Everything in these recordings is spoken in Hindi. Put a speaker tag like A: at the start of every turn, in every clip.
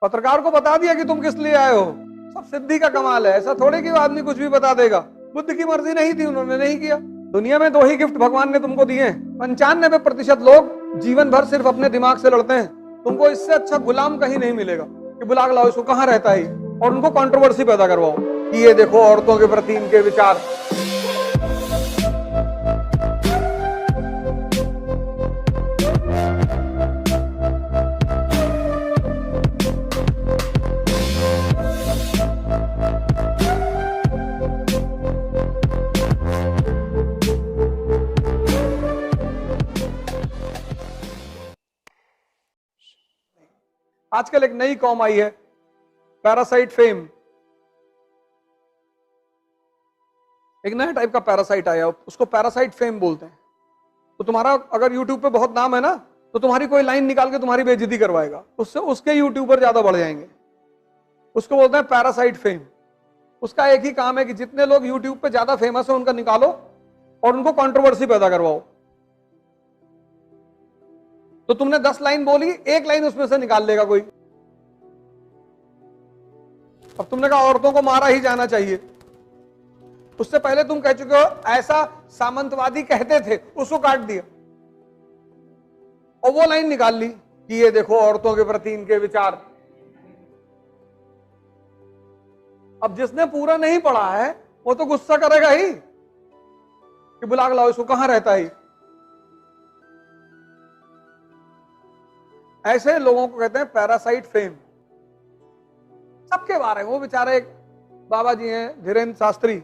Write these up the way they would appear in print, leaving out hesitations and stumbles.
A: पत्रकार को बता दिया कि तुम किस लिए आए हो। सब सिद्धि का कमाल है। ऐसा थोड़े कि वो आदमी कुछ भी बता देगा। बुद्ध की मर्जी नहीं थी, उन्होंने नहीं किया। दुनिया में 2 ही गिफ्ट भगवान ने तुमको दिए हैं। 95% लोग जीवन भर सिर्फ अपने दिमाग से लड़ते हैं। तुमको इससे अच्छा गुलाम कहीं नहीं मिलेगा कि बुला के लाओ इसको, कहां रहता है, और उनको कंट्रोवर्सी पैदा करवाओ कि ये देखो औरतों के प्रति इनके विचार। आजकल एक नई कॉम आई है, पैरासाइट फेम। एक नया टाइप का पैरासाइट आया, उसको पैरासाइट फेम बोलते हैं। तो तुम्हारा अगर यूट्यूब पे बहुत नाम है ना, तो तुम्हारी कोई लाइन निकाल के तुम्हारी बेइज्जती करवाएगा, उससे उसके यूट्यूबर ज्यादा बढ़ जाएंगे। उसको बोलते हैं पैरासाइट फेम। उसका एक ही काम है कि जितने लोग यूट्यूब पे ज्यादा फेमस है उनका निकालो और उनको कंट्रोवर्सी पैदा करवाओ। तो तुमने 10 लाइन बोली, एक लाइन उसमें से निकाल लेगा कोई। अब तुमने कहा औरतों को मारा ही जाना चाहिए, उससे पहले तुम कह चुके हो ऐसा सामंतवादी कहते थे, उसको काट दिया और वो लाइन निकाल ली कि ये देखो औरतों के प्रति इनके विचार। अब जिसने पूरा नहीं पढ़ा है वो तो गुस्सा करेगा ही कि बुला के लाओ इसको, कहां रहता है। ऐसे लोगों को कहते हैं पैरासाइट फेम। सबके बारे में वो बेचारे, एक बाबा जी हैं धीरेन्द्र शास्त्री,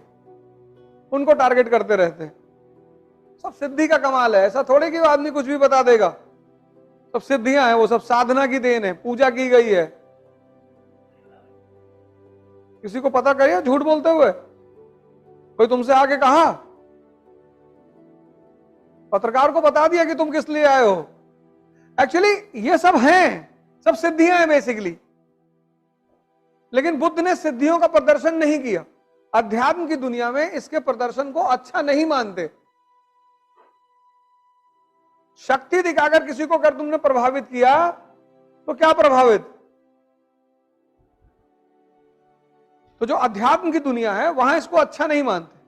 A: उनको टारगेट करते रहते हैं। सब सिद्धि का कमाल है। ऐसा थोड़े कि वो आदमी कुछ भी बता देगा। सब सिद्धियां हैं, वो सब साधना की देन है, पूजा की गई है। किसी को पता करिए झूठ बोलते हुए कोई तुमसे आके कहा, पत्रकार को बता दिया कि तुम किस लिए आए हो। एक्चुअली ये सब हैं, सब सिद्धियां हैं बेसिकली। लेकिन बुद्ध ने सिद्धियों का प्रदर्शन नहीं किया। अध्यात्म की दुनिया में इसके प्रदर्शन को अच्छा नहीं मानते। शक्ति दिखाकर किसी को अगर तुमने प्रभावित किया तो क्या प्रभावित। तो जो अध्यात्म की दुनिया है वहां इसको अच्छा नहीं मानते।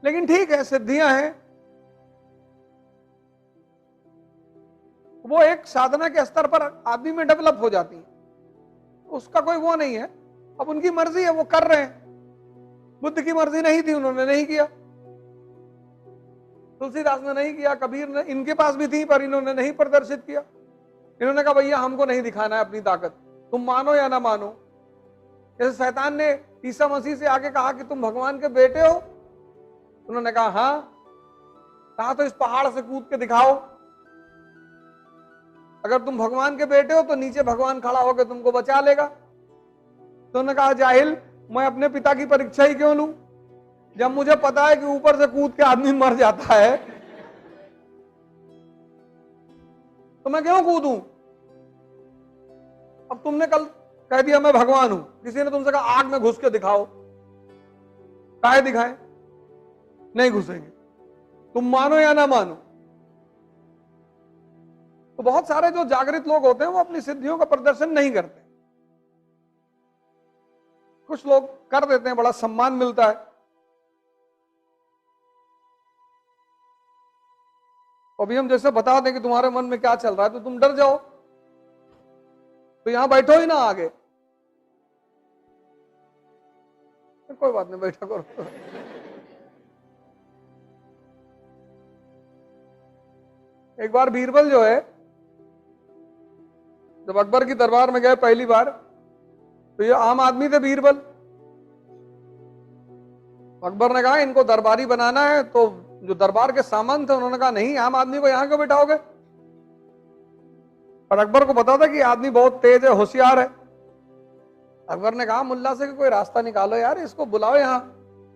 A: लेकिन ठीक है, सिद्धियां हैं, वो एक साधना के स्तर पर आदमी में डेवलप हो जाती है, उसका कोई वो नहीं है। अब उनकी मर्जी है, वो कर रहे हैं। बुद्ध की मर्जी नहीं थी, उन्होंने नहीं किया। तुलसीदास ने नहीं किया, कबीर ने, इनके पास भी थी पर इन्होंने नहीं प्रदर्शित किया। इन्होंने कहा भैया हमको नहीं दिखाना है अपनी ताकत, तुम मानो या ना मानो। जैसे शैतान ने ईसा मसीह से आके कहा कि तुम भगवान के बेटे हो, उन्होंने कहा हाँ। कहा तो इस पहाड़ से कूद के दिखाओ, अगर तुम भगवान के बेटे हो तो नीचे भगवान खड़ा होकर तुमको बचा लेगा। तो उन्होंने कहा जाहिल, मैं अपने पिता की परीक्षा ही क्यों लूं, जब मुझे पता है कि ऊपर से कूद के आदमी मर जाता है तो मैं क्यों कूदूं। अब तुमने कल कह दिया मैं भगवान हूं, किसी ने तुमसे कहा आग में घुस के दिखाओ, काहे दिखाएं, नहीं घुसेंगे, तुम मानो या ना मानो। तो बहुत सारे जो जागृत लोग होते हैं वो अपनी सिद्धियों का प्रदर्शन नहीं करते। कुछ लोग कर देते हैं, बड़ा सम्मान मिलता है। अभी हम जैसे बता दें कि तुम्हारे मन में क्या चल रहा है तो तुम डर जाओ, तो यहां बैठो ही ना आगे। कोई बात नहीं, बैठा करो। एक बार बीरबल जो है, जब अकबर की दरबार में गए पहली बार, तो ये आम आदमी थे बीरबल। अकबर ने कहा इनको दरबारी बनाना है, तो जो दरबार के सामंत थे उन्होंने कहा नहीं, आम आदमी को यहां क्यों बिठाओगे। और अकबर को पता था कि आदमी बहुत तेज है, होशियार है। अकबर ने कहा मुल्ला से कोई रास्ता निकालो यार, इसको बुलाओ यहां।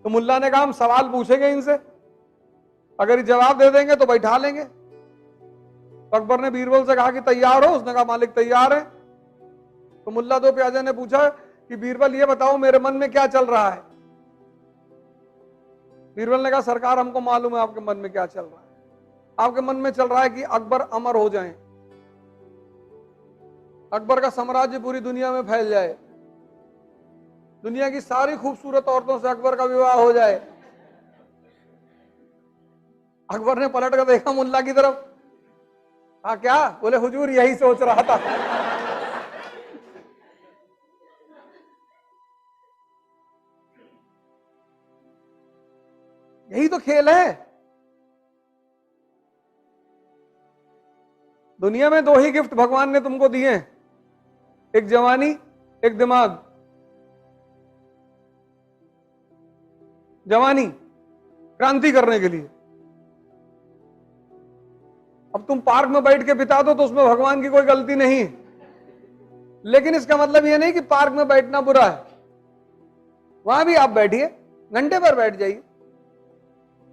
A: तो मुल्ला ने कहा हम सवाल पूछेंगे इनसे, अगर ये जवाब दे देंगे तो बैठा लेंगे। तो अकबर ने बीरबल से कहा कि तैयार हो, उसने कहा मालिक तैयार है। तो मुल्ला दो प्याजे ने पूछा कि बीरबल ये बताओ मेरे मन में क्या चल रहा है। बीरबल ने कहा सरकार हमको मालूम है आपके मन में क्या चल रहा है। आपके मन में चल रहा है कि अकबर अमर हो जाए। अकबर का साम्राज्य पूरी दुनिया में फैल जाए, दुनिया की सारी खूबसूरत औरतों से अकबर का विवाह हो जाए। अकबर ने पलट कर देखा मुल्ला की तरफ, हाँ क्या? बोले हुजूर यही सोच रहा था। यही तो खेल है। दुनिया में दो ही गिफ्ट भगवान ने तुमको दिए हैं, एक जवानी, एक दिमाग। जवानी क्रांति करने के लिए। अब तुम पार्क में बैठ के बिता दो तो उसमें भगवान की कोई गलती नहीं, लेकिन इसका मतलब यह नहीं कि पार्क में बैठना बुरा है। वहां भी आप बैठिए, घंटे पर बैठ जाइए।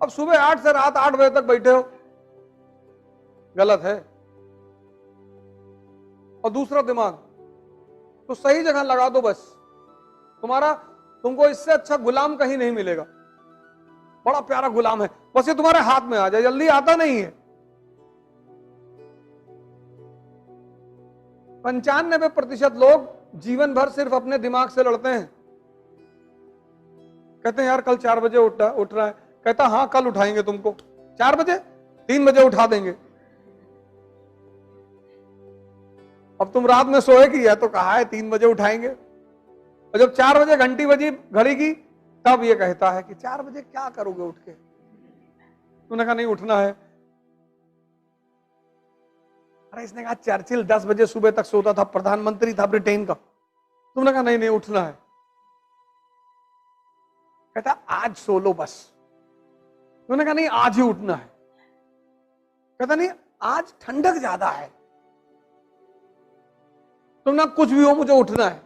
A: अब सुबह 8 से रात 8 बजे तक बैठे हो, गलत है। और दूसरा दिमाग तो सही जगह लगा दो बस, तुमको इससे अच्छा गुलाम कहीं नहीं मिलेगा। बड़ा प्यारा गुलाम है, बस ये तुम्हारे हाथ में आ जाए, जल्दी आता नहीं है। 95% लोग जीवन भर सिर्फ अपने दिमाग से लड़ते हैं। कहते हैं यार कल 4 बजे उठ रहा है, कहता हाँ कल उठाएंगे तुमको 4 बजे, 3 बजे उठा देंगे। अब तुम रात में सोए कि है तो कहा है 3 बजे उठाएंगे, और जब 4 बजे घंटी बजी घड़ी की तब ये कहता है कि 4 बजे क्या करोगे उठ के? तूने कहा नहीं उठना है। अरे इसने कहा चर्चिल 10 बजे सुबह तक सोता था, प्रधानमंत्री था ब्रिटेन का। तुमने कहा नहीं नहीं उठना है। कहता आज सो लो बस। तुमने कहा नहीं आज ही उठना है। कहता नहीं आज ठंडक ज्यादा है। तुम ना कुछ भी हो मुझे उठना है।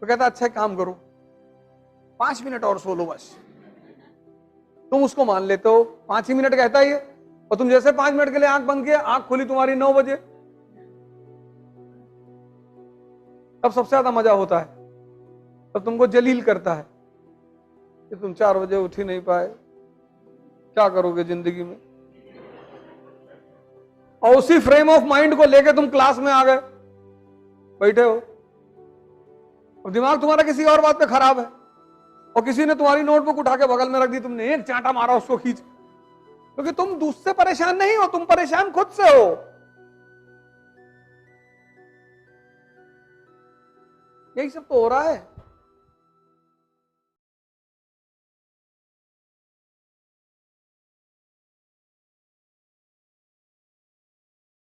A: तो कहता अच्छा काम करो 5 मिनट और सो लो बस। तुम उसको मान लेते हो, 5 ही मिनट कहता है ये, और तुम जैसे 5 मिनट के लिए आंख बंद किया, आंख खुली तुम्हारी 9 बजे। तब सबसे ज्यादा मजा होता है, तब तुमको जलील करता है कि तुम 4 बजे उठ ही नहीं पाए, क्या करोगे जिंदगी में। और उसी फ्रेम ऑफ माइंड को लेके तुम क्लास में आ गए, बैठे हो, और दिमाग तुम्हारा किसी और बात पे खराब है, और किसी ने तुम्हारी नोटबुक उठा के बगल में रख दी, तुमने एक चांटा मारा उसको खींच, क्योंकि तुम दूसरे परेशान नहीं हो, तुम परेशान खुद से हो। यही सब तो हो रहा है।